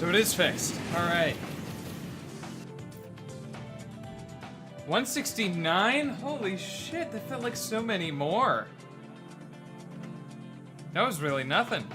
So it is fixed. Alright. 169? Holy shit, that felt like so many more. That was really nothing.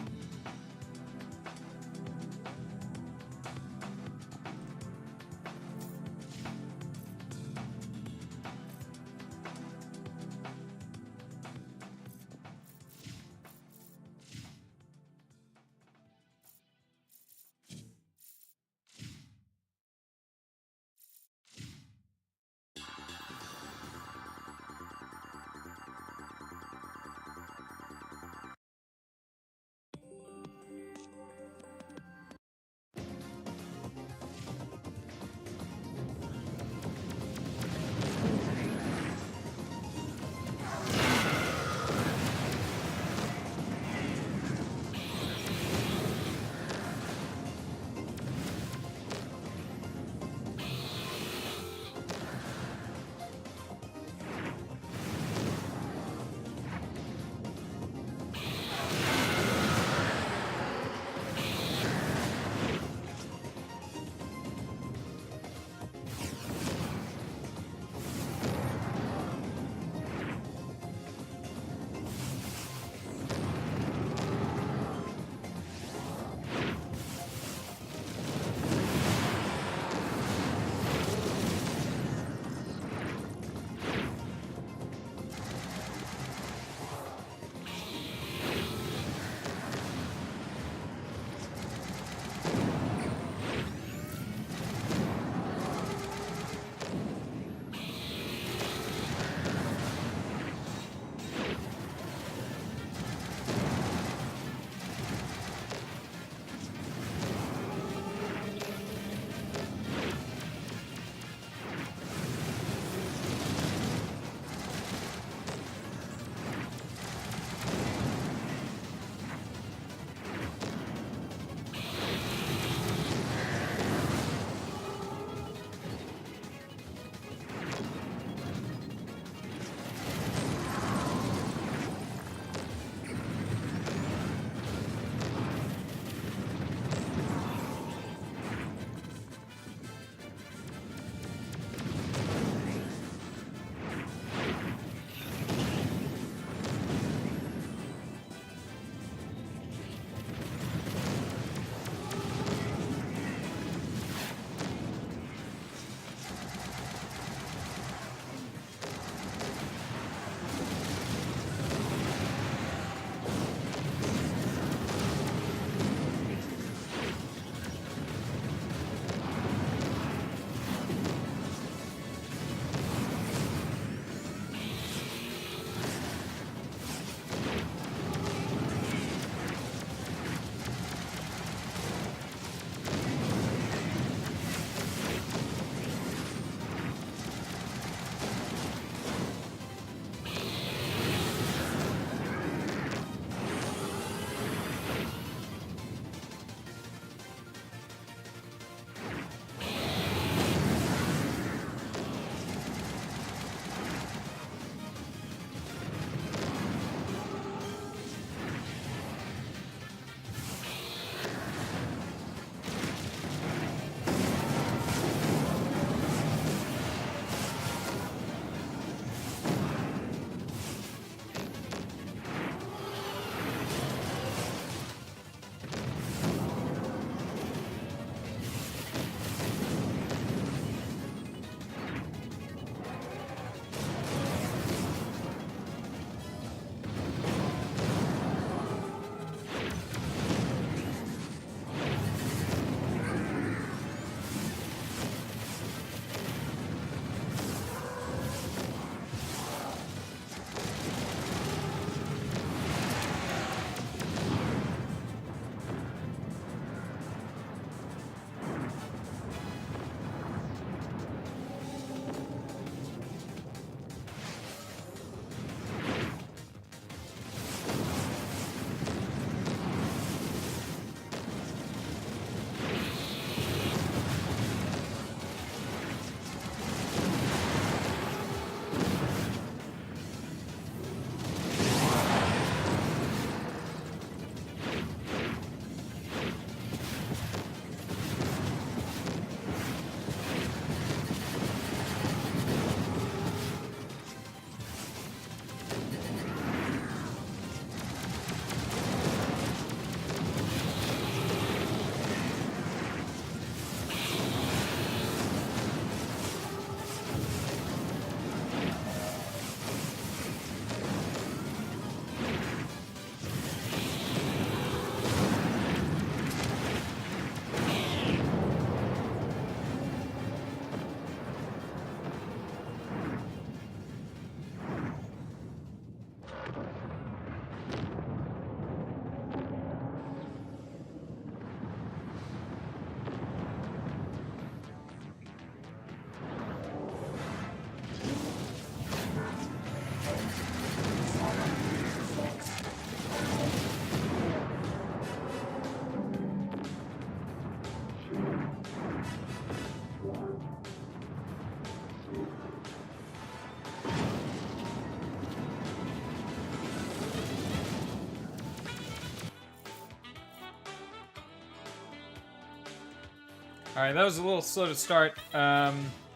Alright, that was a little slow to start.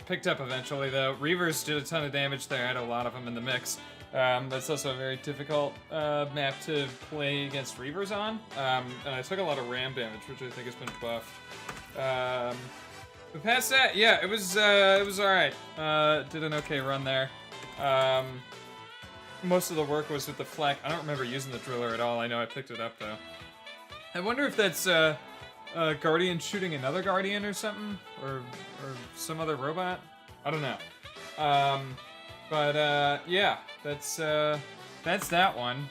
Picked up eventually, though. Reavers did a ton of damage there. I had a lot of them in the mix. That's also a very difficult map to play against Reavers on. And I took a lot of ram damage, which I think has been buffed. But past that, yeah, it was alright. Did an okay run there. Most of the work was with the flak. I don't remember using the driller at all. I know I picked it up, though. I wonder if that's a Guardian shooting another Guardian or something? Or some other robot? I don't know. But yeah, that's that one.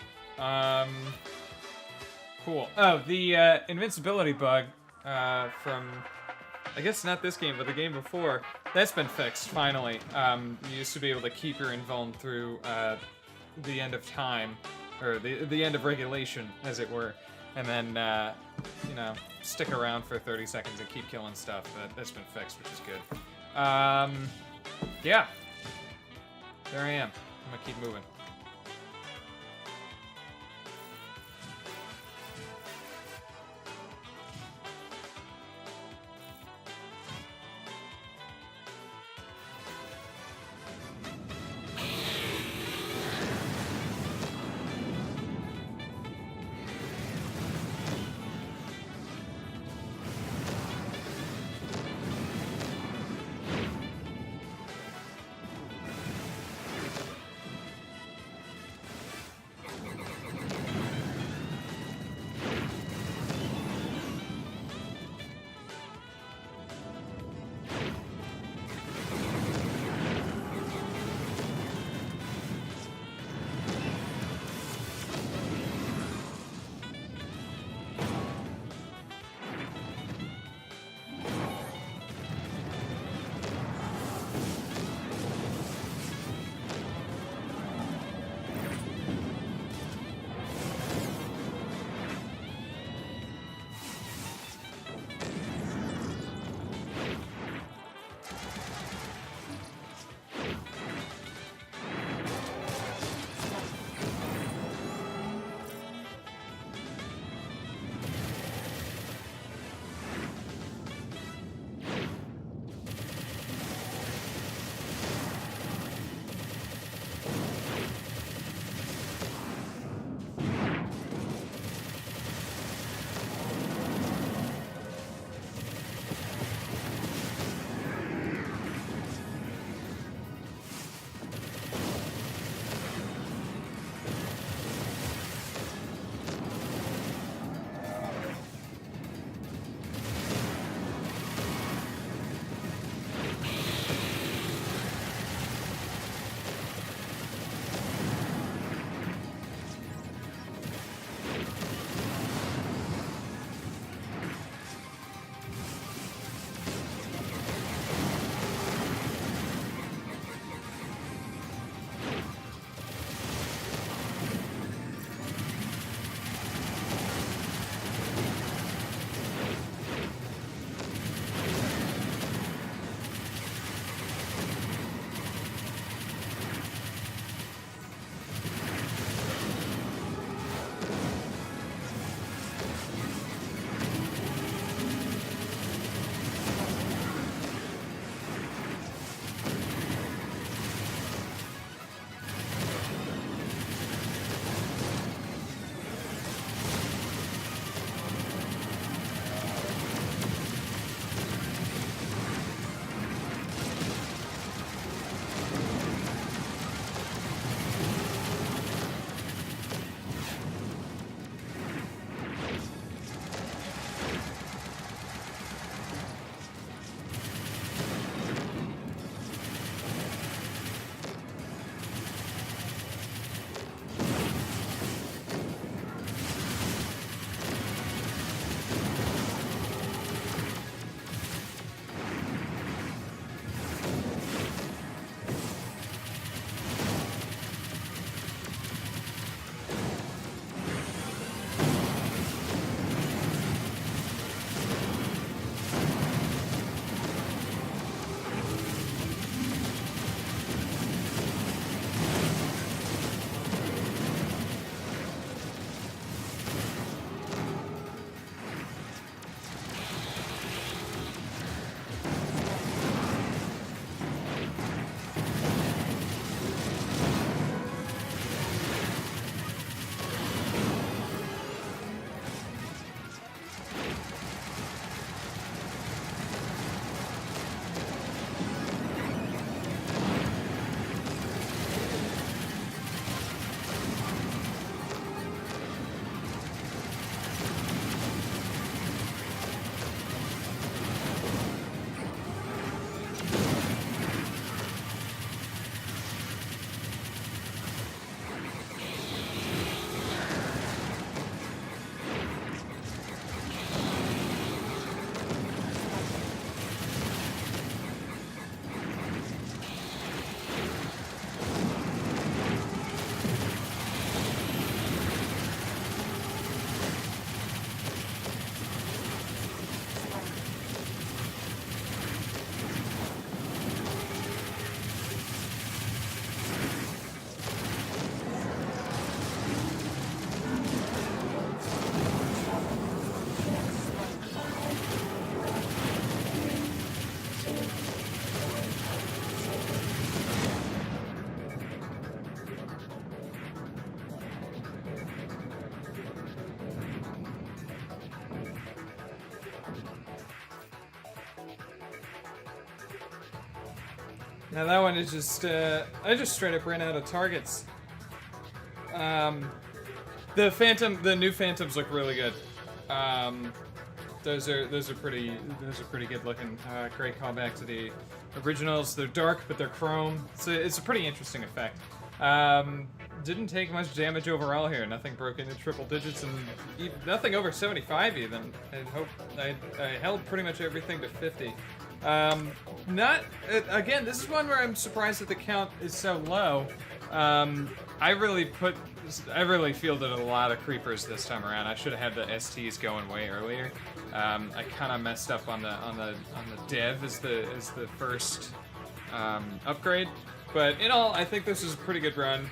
Cool. Oh, the invincibility bug from, I guess not this game, but the game before, that's been fixed, finally. You used to be able to keep your invuln through the end of time, or the end of regulation, as it were, and then, you know, stick around for 30 seconds and keep killing stuff. That's been fixed, which is good. Yeah. There I am. I'm gonna keep moving. Now that one is just, I just straight up ran out of targets. The new Phantoms look really good. Those are pretty good looking. Great callback to the originals. They're dark, but they're chrome. It's a pretty interesting effect. Didn't take much damage overall here. Nothing broke into triple digits, and nothing over 75 even. I held pretty much everything to 50. Again, this is one where I'm surprised that the count is so low. I really fielded a lot of creepers this time around. I should have had the STs going way earlier. I kind of messed up on the dev as the first upgrade, but in all, I think this is a pretty good run.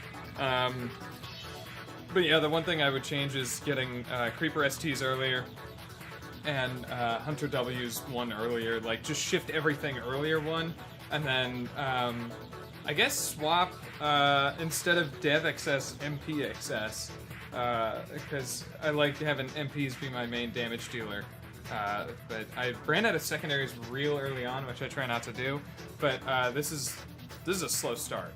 But yeah, the one thing I would change is getting creeper STs earlier and Hunter W's one earlier. Like, just shift everything earlier one, and then I guess swap instead of dev excess, MP excess, because I like having MPs be my main damage dealer. But I ran out of secondaries real early on, which I try not to do. But this is a slow start,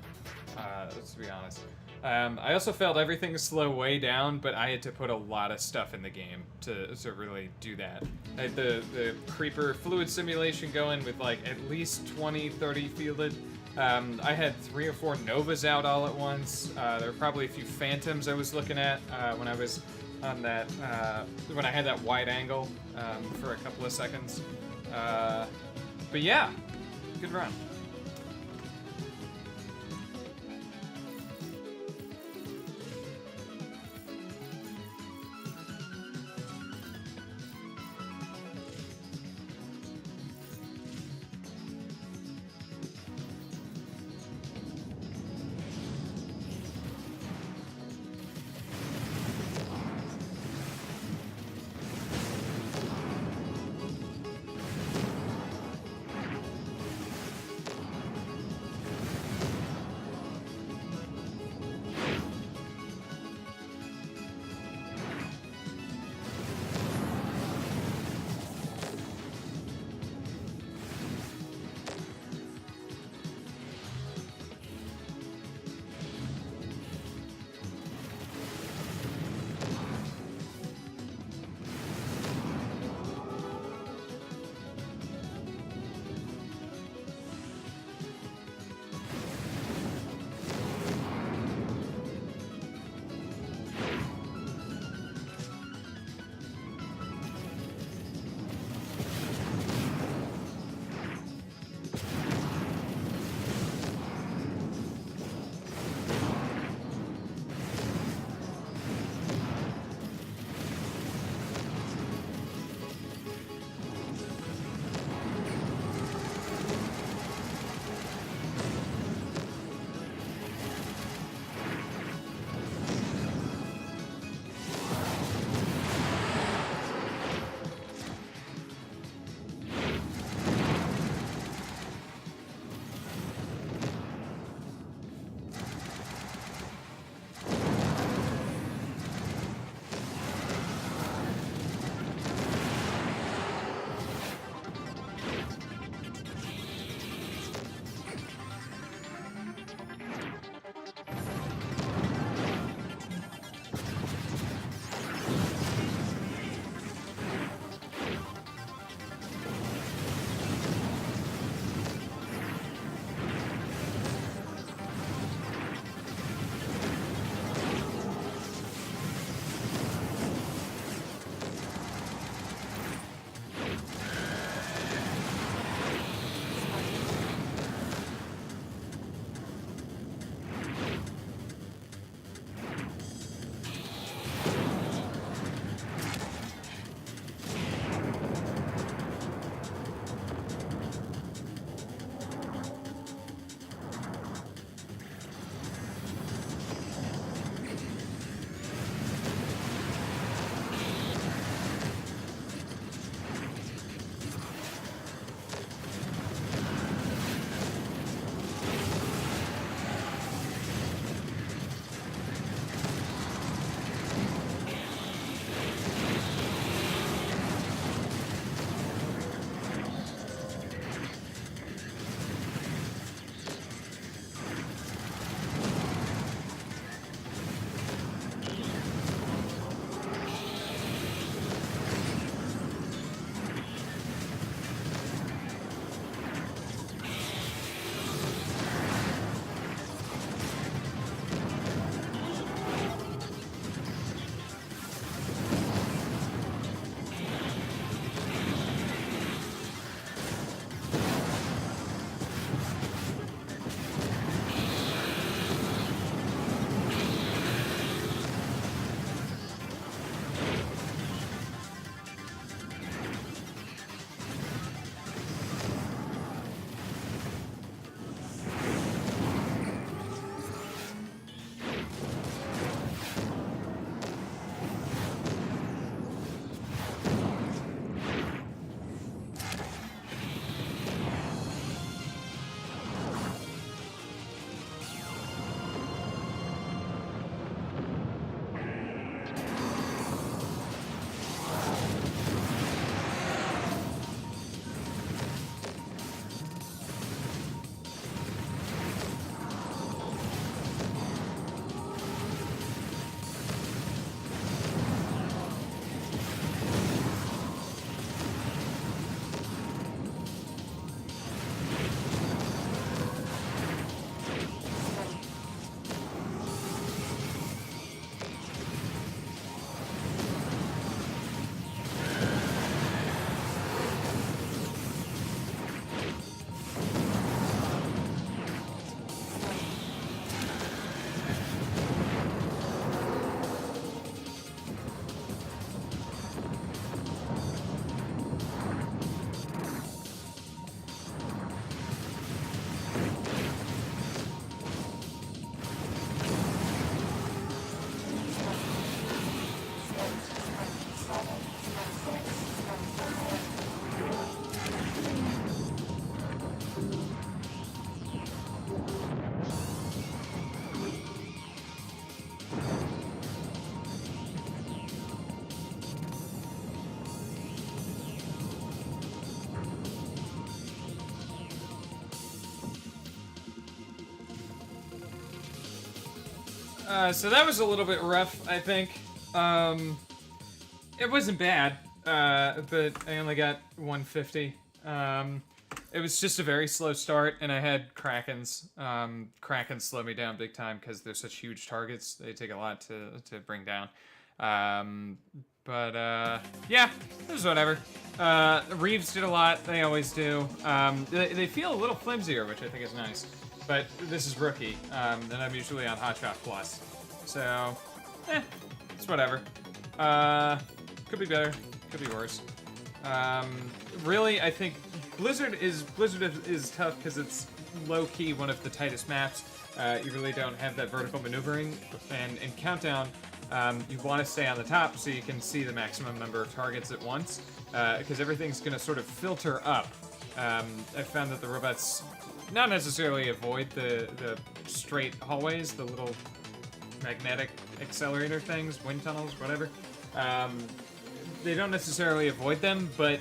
to be honest. I also felt everything slow way down, but I had to put a lot of stuff in the game to really do that. I had the creeper fluid simulation going with like at least 20, 30 fielded. I had 3 or 4 Novas out all at once. There were probably a few Phantoms I was looking at when I was on that, when I had that wide angle for a couple of seconds. But yeah, good run. So that was a little bit rough, I think. It wasn't bad, but I only got 150. It was just a very slow start, and I had Krakens. Krakens slow me down big time because they're such huge targets. They take a lot to bring down. Yeah, it was whatever. Reeves did a lot. They always do. They feel a little flimsier, which I think is nice. But this is rookie, and I'm usually on Hotshot Plus. So, it's whatever. Could be better, could be worse. Really, I think Blizzard is tough because it's low-key one of the tightest maps. You really don't have that vertical maneuvering, and in Countdown, you want to stay on the top so you can see the maximum number of targets at once, because everything's going to sort of filter up. I found that the robots not necessarily avoid the straight hallways, the little magnetic accelerator things, wind tunnels, whatever. They don't necessarily avoid them, but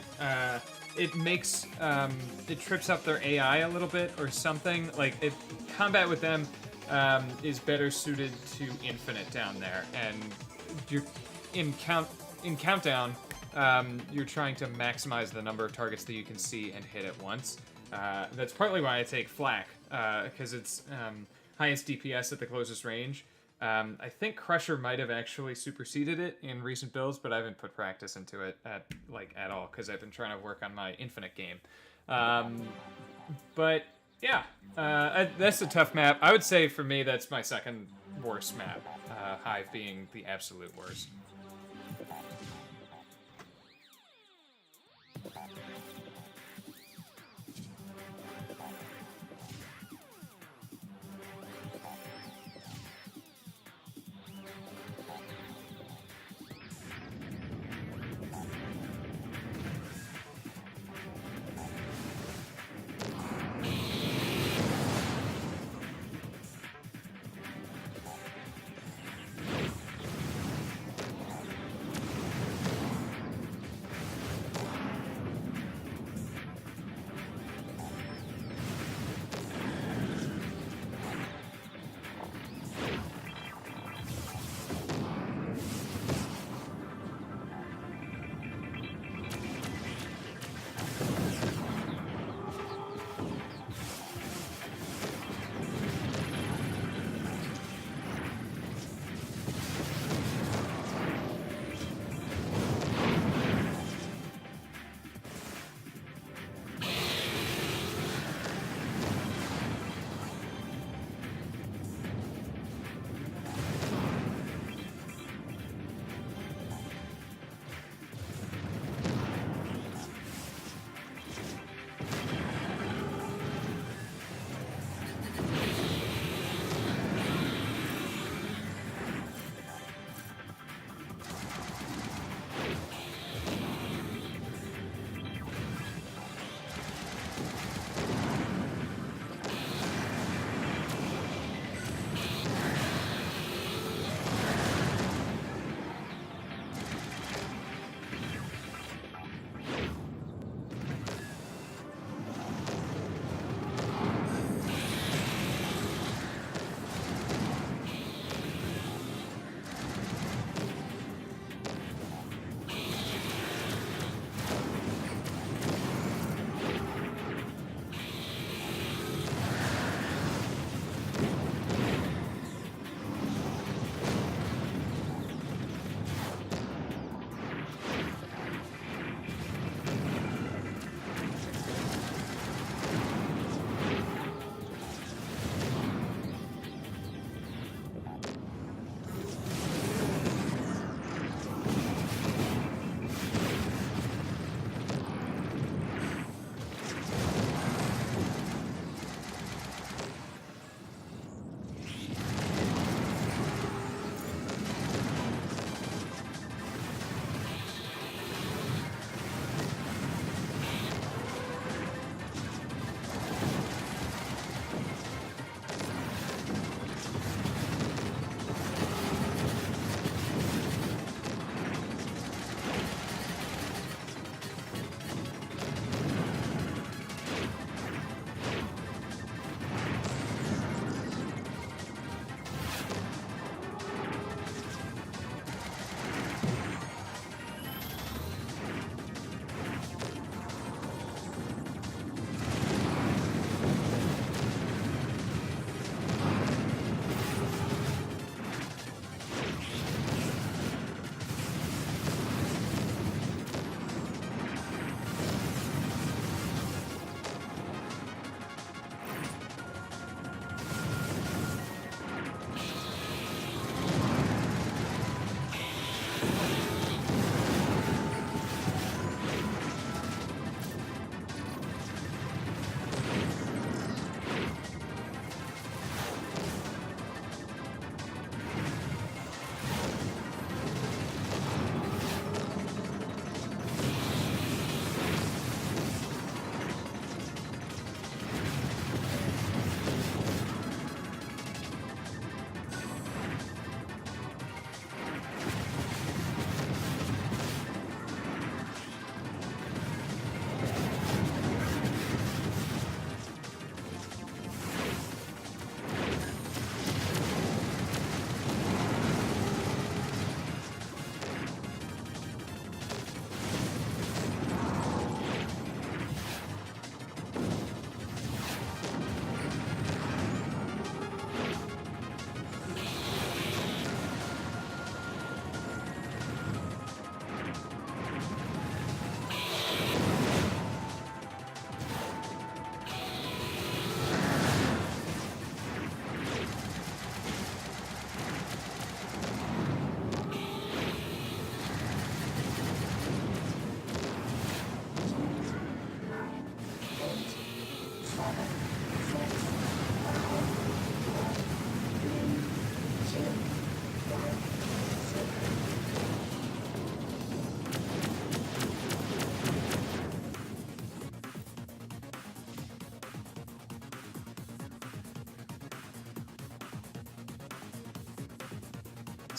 it makes it trips up their AI a little bit or something. Like combat with them is better suited to Infinite down there, and you're in Countdown. You're trying to maximize the number of targets that you can see and hit at once. That's partly why I take Flak, because it's highest DPS at the closest range. I think Crusher might have actually superseded it in recent builds, but I haven't put practice into it at all, because I've been trying to work on my Infinite game. But yeah, that's a tough map. I would say for me that's my second worst map, Hive being the absolute worst.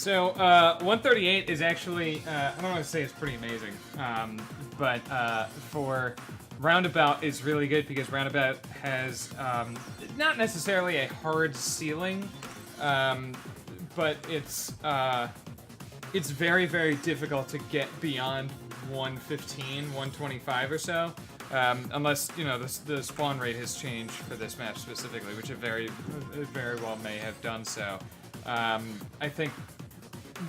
So 138 is actually, I don't want to say it's pretty amazing, but for Roundabout is really good because Roundabout has not necessarily a hard ceiling, but it's very, very difficult to get beyond 115, 125 or so, unless, you know, the spawn rate has changed for this map specifically, which it very well may have done so. I think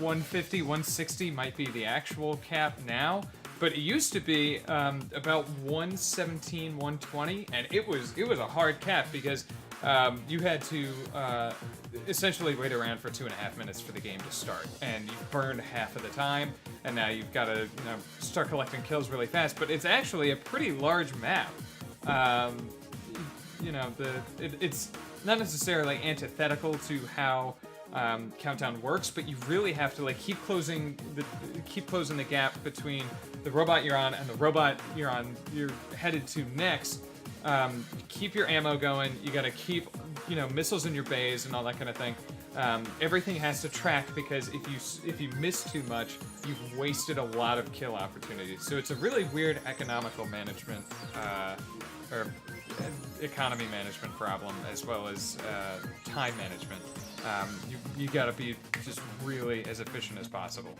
150, 160 might be the actual cap now, but it used to be about 117, 120, and it was a hard cap because you had to essentially wait around for 2.5 minutes for the game to start, and you burned half of the time, and now you've got to start collecting kills really fast. But it's actually a pretty large map. It's not necessarily antithetical to how Countdown works, but you really have to like keep closing the gap between the robot you're on and the robot you're headed to next. Keep your ammo going. You gotta keep, missiles in your bays and all that kind of thing. Everything has to track because if you miss too much, you've wasted a lot of kill opportunities. So it's a really weird economical management or economy management problem, as well as time management. You gotta be just really as efficient as possible.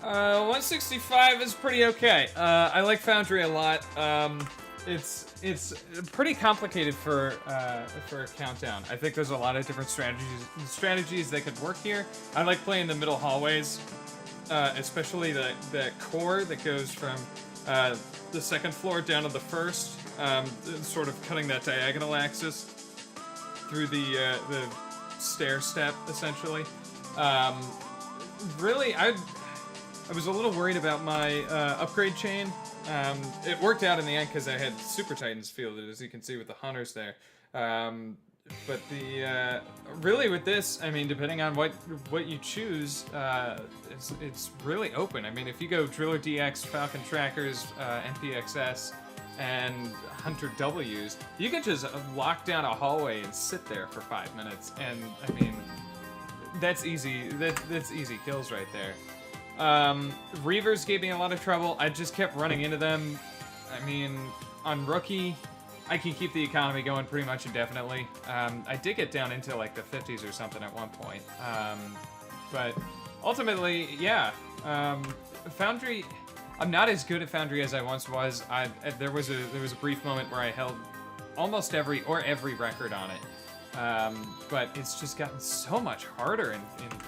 165 is pretty okay. I like Foundry a lot. It's pretty complicated for a countdown. I think there's a lot of different strategies that could work here. I like playing the middle hallways, especially the core that goes from the second floor down to the first, sort of cutting that diagonal axis through the stair step, essentially. Really, I was a little worried about my upgrade chain. It worked out in the end because I had Super Titans fielded, as you can see with the hunters there. But really with this, I mean, depending on what you choose, it's really open. I mean, if you go Driller DX, Falcon Trackers, NPXS, and Hunter Ws, you can just lock down a hallway and sit there for 5 minutes. And I mean, that's easy. That's easy kills right there. Reavers gave me a lot of trouble. I just kept running into them. I mean, on Rookie, I can keep the economy going pretty much indefinitely. I did get down into like the 50s or something at one point. But ultimately, yeah. Foundry, I'm not as good at Foundry as I once was. There was a brief moment where I held almost every record on it. But it's just gotten so much harder in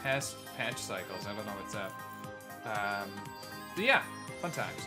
past patch cycles. I don't know what's up. But yeah, fun times.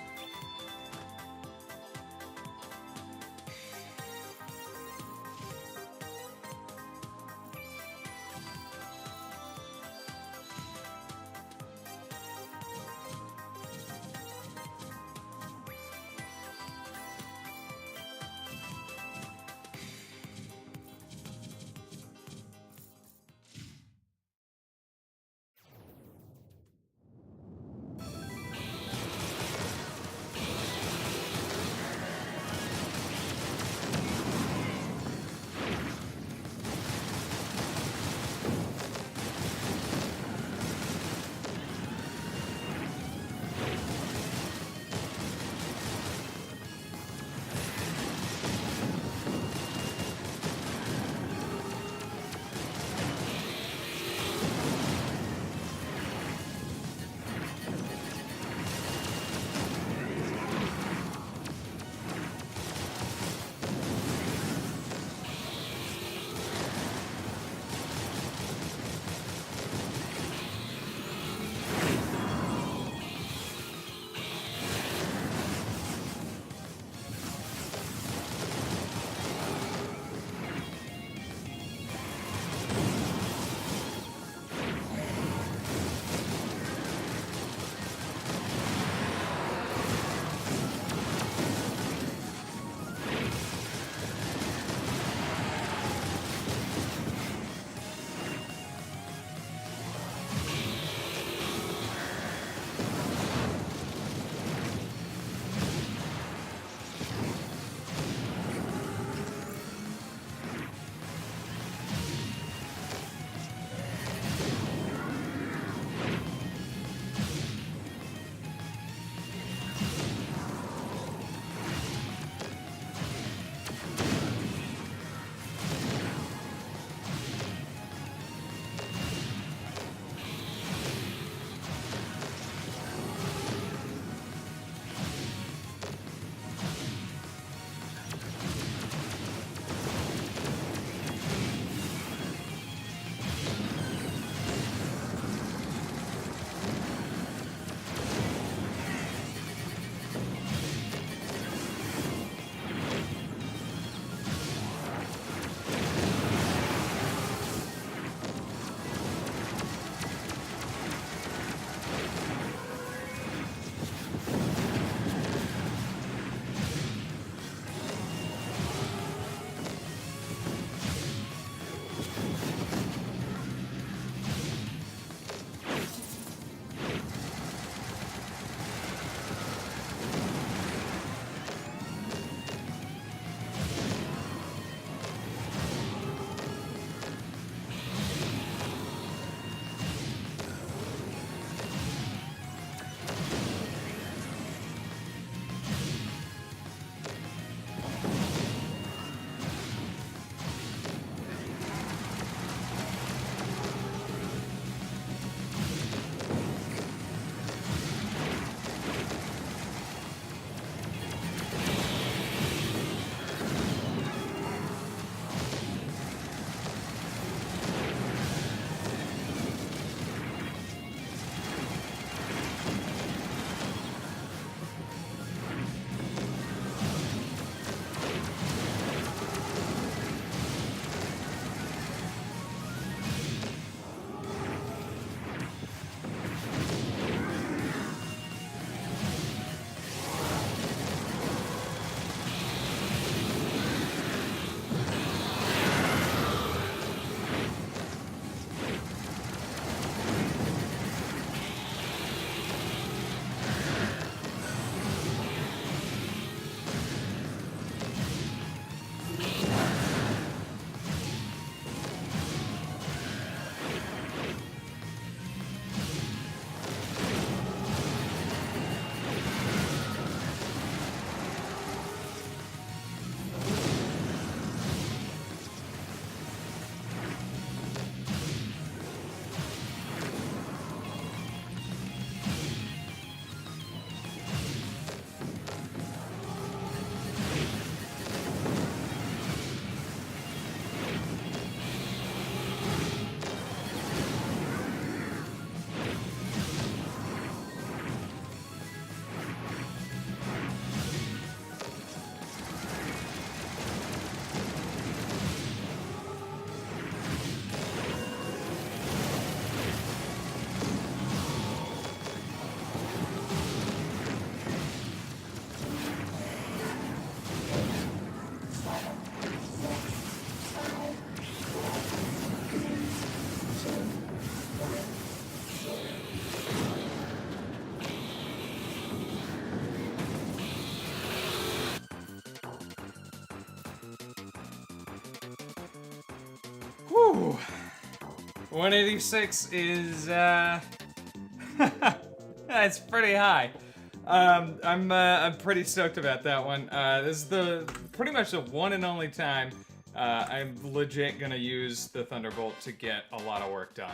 186 is, that's pretty high. I'm pretty stoked about that one. This is pretty much the one and only time I'm legit gonna use the Thunderbolt to get a lot of work done.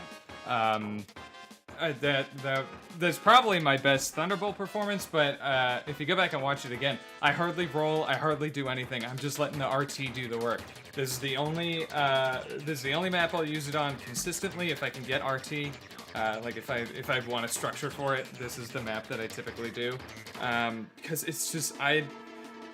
That's probably my best Thunderbolt performance, but if you go back and watch it again, I hardly roll, I hardly do anything. I'm just letting the RT do the work. This is the only map I'll use it on consistently if I can get RT. Like if I want a structure for it, this is the map that I typically do. Because it's just I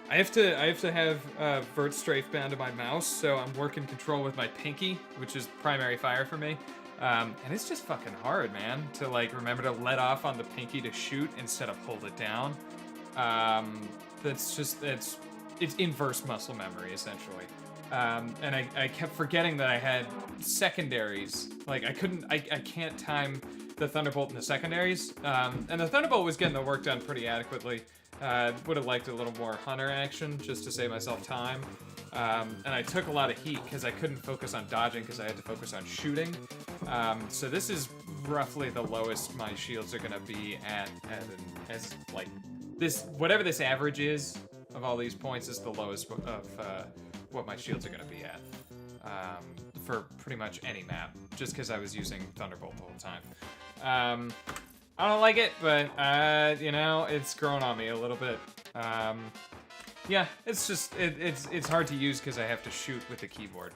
have to have vert strafe bound to my mouse, so I'm working control with my pinky, which is primary fire for me. And it's just fucking hard, man, to like remember to let off on the pinky to shoot instead of hold it down. It's inverse muscle memory essentially. And I kept forgetting that I had secondaries. Like I can't time the Thunderbolt in the secondaries. And the Thunderbolt was getting the work done pretty adequately. Would have liked a little more hunter action just to save myself time. And I took a lot of heat because I couldn't focus on dodging because I had to focus on shooting. So this is roughly the lowest my shields are gonna be at as like this, whatever this average is of all these points is the lowest of what my shields are gonna be at for pretty much any map, just because I was using Thunderbolt the whole time. I don't like it, but you know, it's grown on me a little bit. Yeah, it's just it's hard to use because I have to shoot with the keyboard.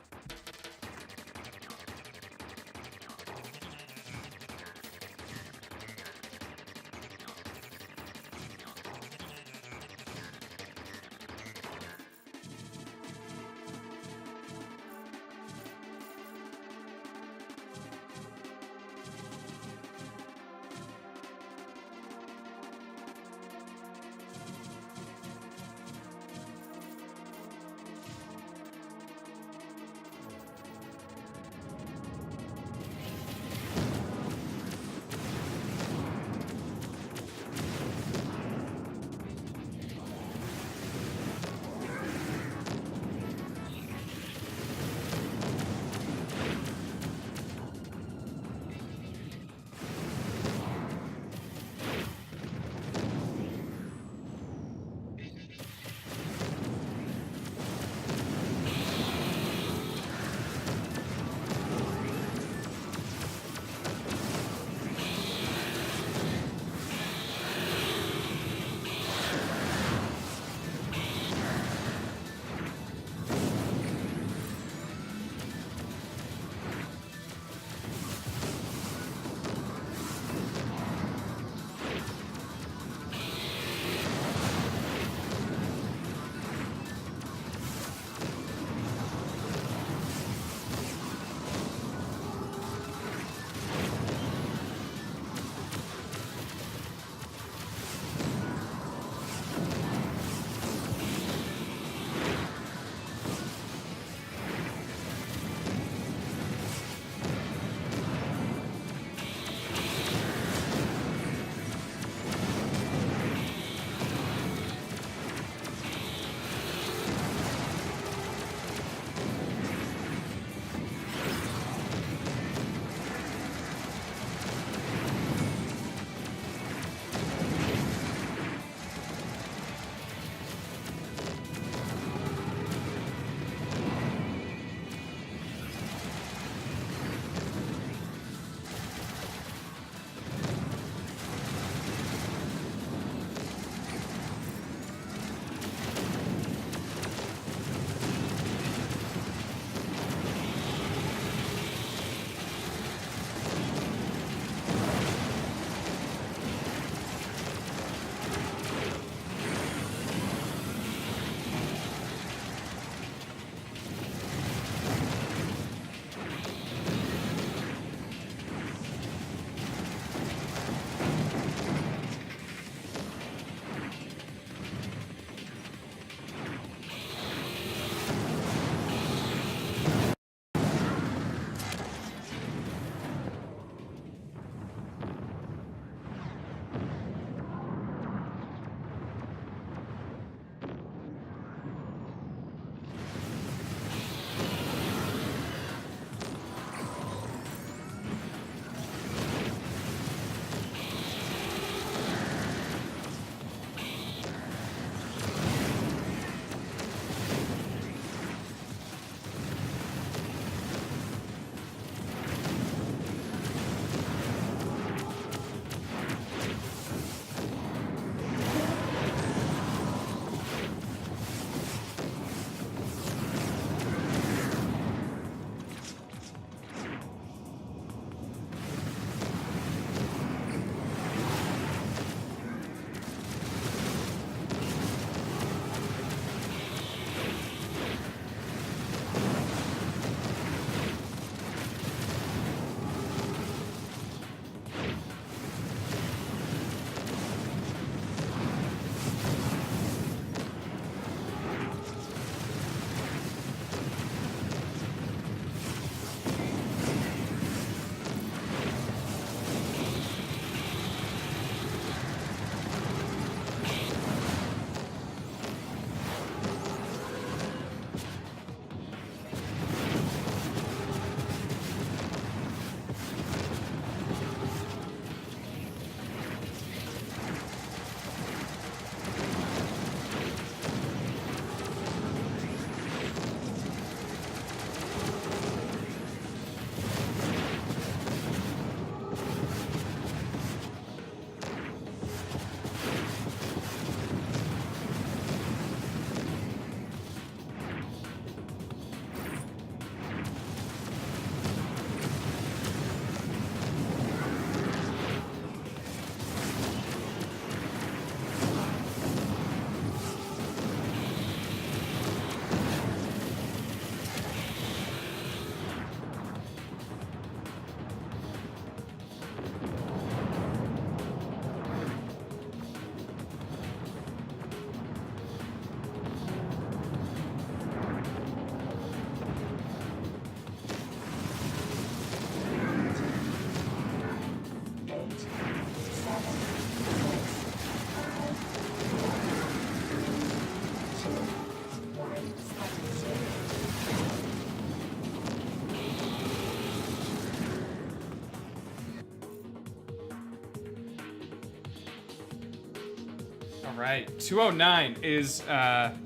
All right, 209 is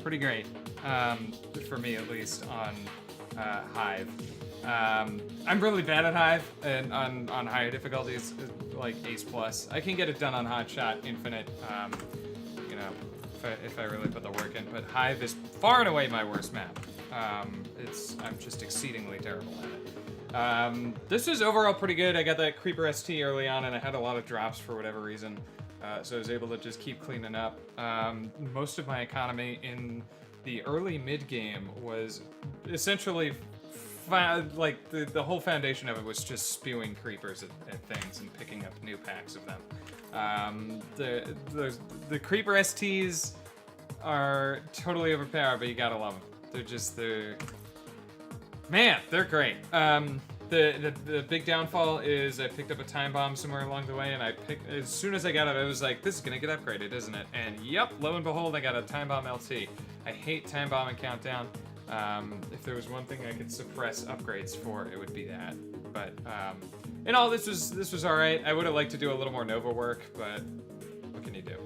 pretty great, for me at least, on Hive. I'm really bad at Hive, and on higher difficulties, like Ace Plus. I can get it done on Hotshot Infinite, you know, if I really put the work in, but Hive is far and away my worst map. I'm just exceedingly terrible at it. This was overall pretty good. I got that Creeper ST early on, and I had a lot of drops for whatever reason, so I was able to just keep cleaning up. Most of my economy in the early mid-game was essentially like the whole foundation of it was just spewing creepers at things and picking up new packs of them. The creeper STs are totally overpowered, but you gotta love them. They're great. The big downfall is I picked up a time bomb somewhere along the way, and as soon as I got it, I was like, this is gonna get upgraded, isn't it? And yep, lo and behold, I got a time bomb LT. I hate time bomb and countdown. If there was one thing I could suppress upgrades for, it would be that. But in all, this was all right. I would have liked to do a little more Nova work, but what can you do?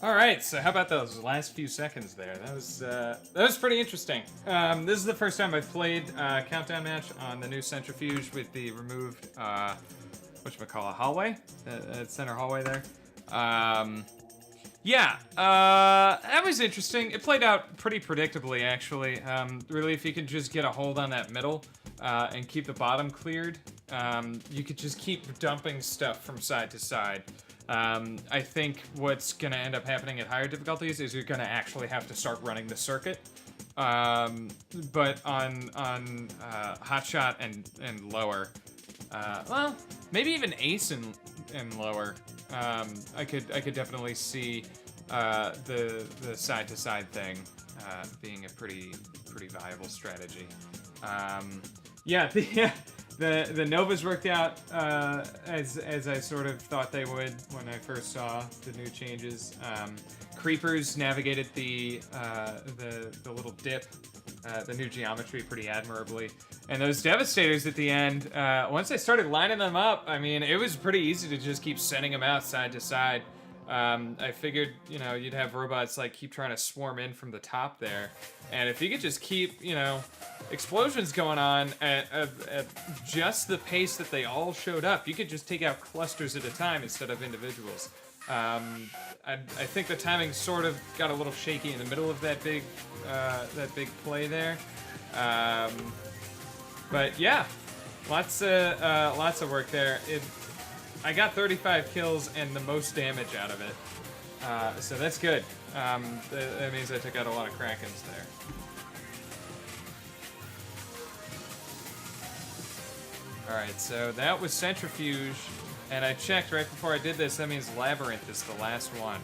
All right, so how about those last few seconds there? That was pretty interesting. This is the first time I've played Countdown Match on the new Centrifuge with the removed, whatchamacallit, hallway? Center hallway there. Yeah, that was interesting. It played out pretty predictably, actually. Really, if you can just get a hold on that middle and keep the bottom cleared, you could just keep dumping stuff from side to side. I think what's gonna end up happening at higher difficulties is you're gonna actually have to start running the circuit. But on Hotshot and lower, well, maybe even Ace and lower, I could definitely see the side to side thing being a pretty viable strategy. Yeah, the Novas worked out as I sort of thought they would when I first saw the new changes. Creepers navigated the little dip, the new geometry pretty admirably. And those Devastators at the end, once I started lining them up, I mean, it was pretty easy to just keep sending them out side to side. I figured, you know, you'd have robots like keep trying to swarm in from the top there. And if you could just keep, you know, explosions going on at just the pace that they all showed up, you could just take out clusters at a time instead of individuals. I think the timing sort of got a little shaky in the middle of that big play there. But yeah, lots of work there. I got 35 kills and the most damage out of it, so that's good. That means I took out a lot of Krakens there. All right, so that was Centrifuge, and I checked right before I did this. That means Labyrinth is the last one.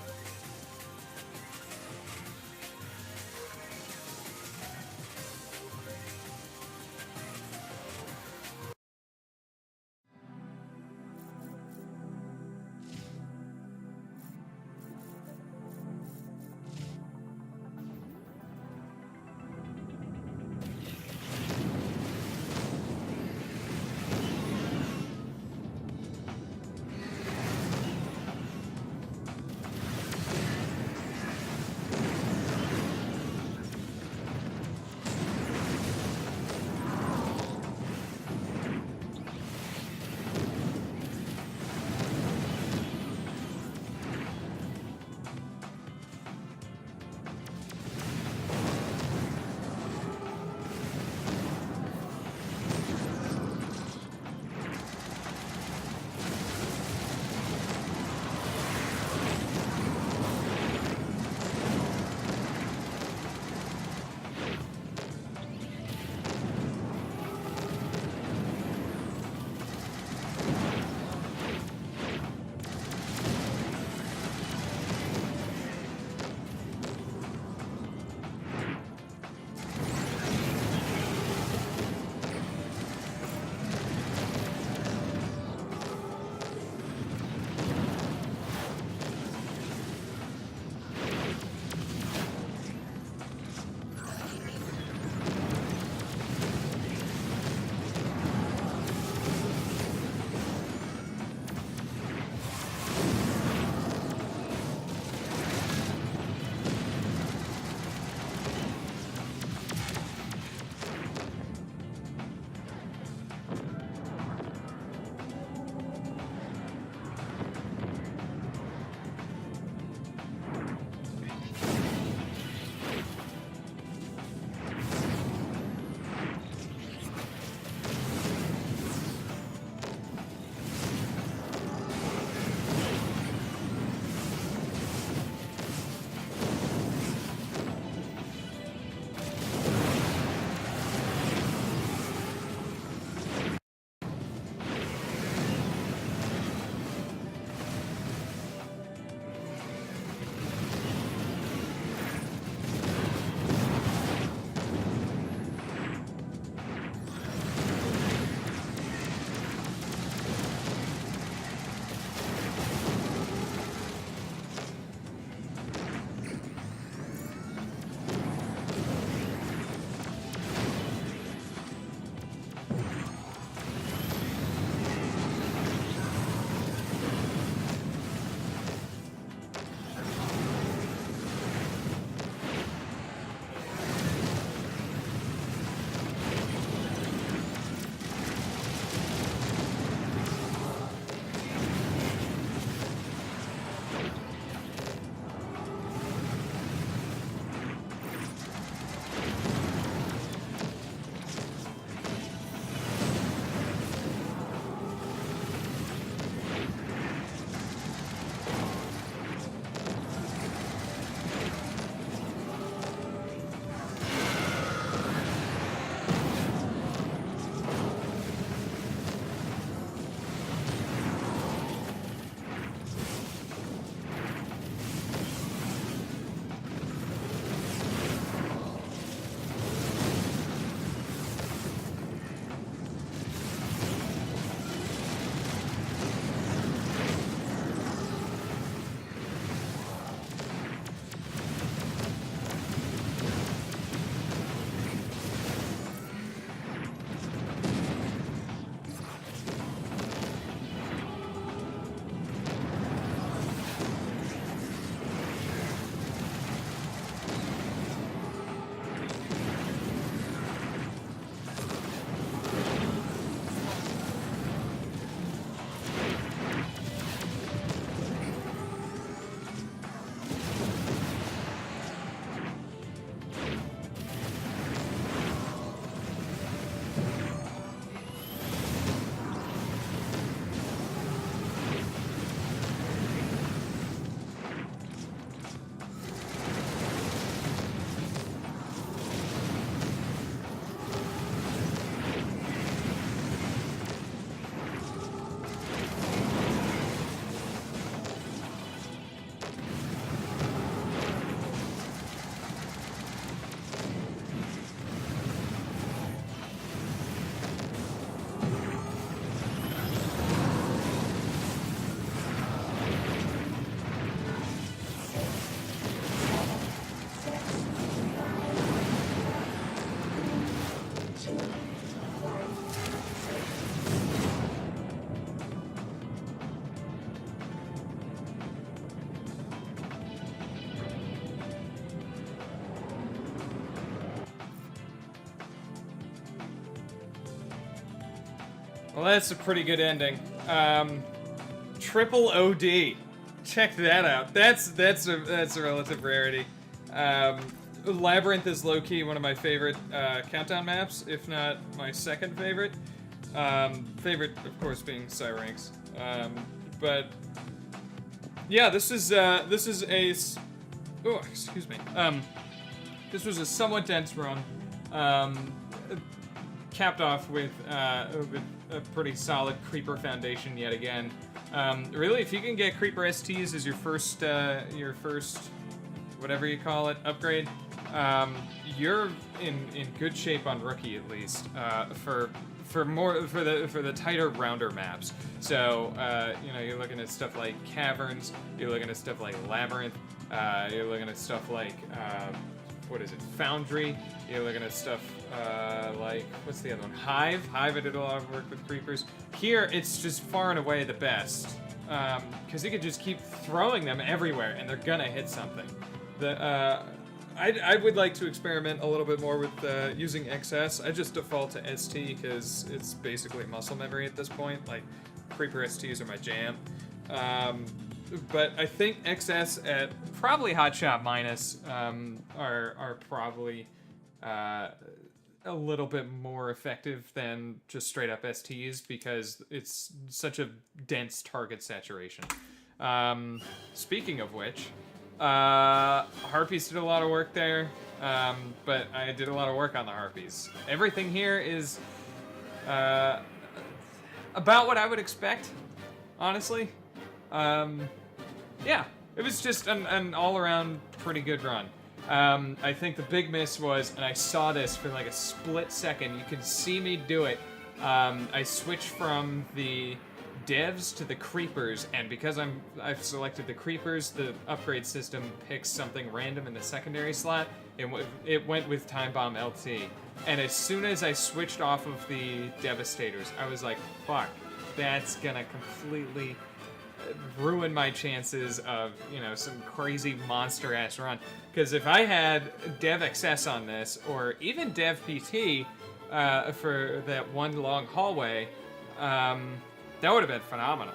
Well, that's a pretty good ending. Triple OD. Check that out. That's a relative rarity. Labyrinth is low-key one of my favorite countdown maps, if not my second favorite. Favorite, of course, being Syrinx. But yeah, this is a oh, excuse me. This was a somewhat dense run. Capped off with a pretty solid creeper foundation yet again. Really, if you can get creeper STs as your first whatever you call it upgrade, you're in good shape on rookie at least for the tighter rounder maps. So you know, you're looking at stuff like Caverns, you're looking at stuff like Labyrinth, you're looking at stuff like what is it, Foundry, you're looking at stuff like, what's the other one, Hive. I did a lot of work with creepers. Here it's just far and away the best, because you could just keep throwing them everywhere and they're gonna hit something. I would like to experiment a little bit more with using XS. I just default to ST because it's basically muscle memory at this point. Like, creeper STs are my jam. But I think XS at probably Hotshot Minus are probably a little bit more effective than just straight up STs because it's such a dense target saturation. Speaking of which, Harpies did a lot of work there, but I did a lot of work on the Harpies. Everything here is about what I would expect, honestly. Yeah, it was just an all-around pretty good run. I think the big miss was, and I saw this for like a split second, you can see me do it, I switched from the devs to the creepers, and because I've selected the creepers, the upgrade system picks something random in the secondary slot. It went with Time Bomb LT, and as soon as I switched off of the Devastators, I was like, fuck, that's gonna completely ruin my chances of, you know, some crazy monster-ass run. Because if I had Dev XS on this, or even Dev PT for that one long hallway, that would have been phenomenal.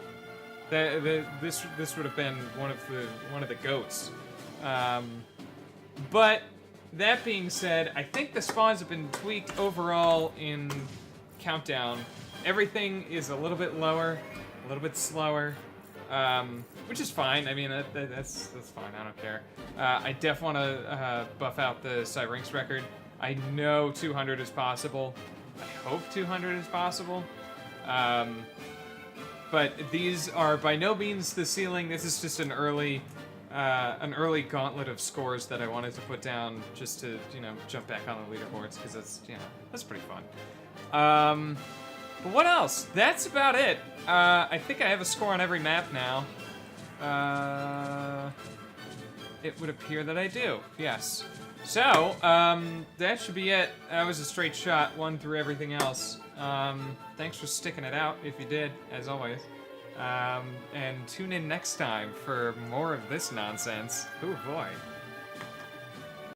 This would have been one of the goats. But that being said, I think the spawns have been tweaked overall in Countdown. Everything is a little bit lower, a little bit slower, which is fine. I mean, that's fine. I don't care. I def want to buff out the Syrinx record. I know 200 is possible. I hope 200 is possible. But these are by no means the ceiling. This is just an early gauntlet of scores that I wanted to put down just to, you know, jump back on the leaderboards, because that's, you know, that's pretty fun. But what else? That's about it. I think I have a score on every map now. It would appear that I do, yes. So, that should be it. That was a straight shot, one through everything else. Thanks for sticking it out, if you did, as always. And tune in next time for more of this nonsense. Oh boy.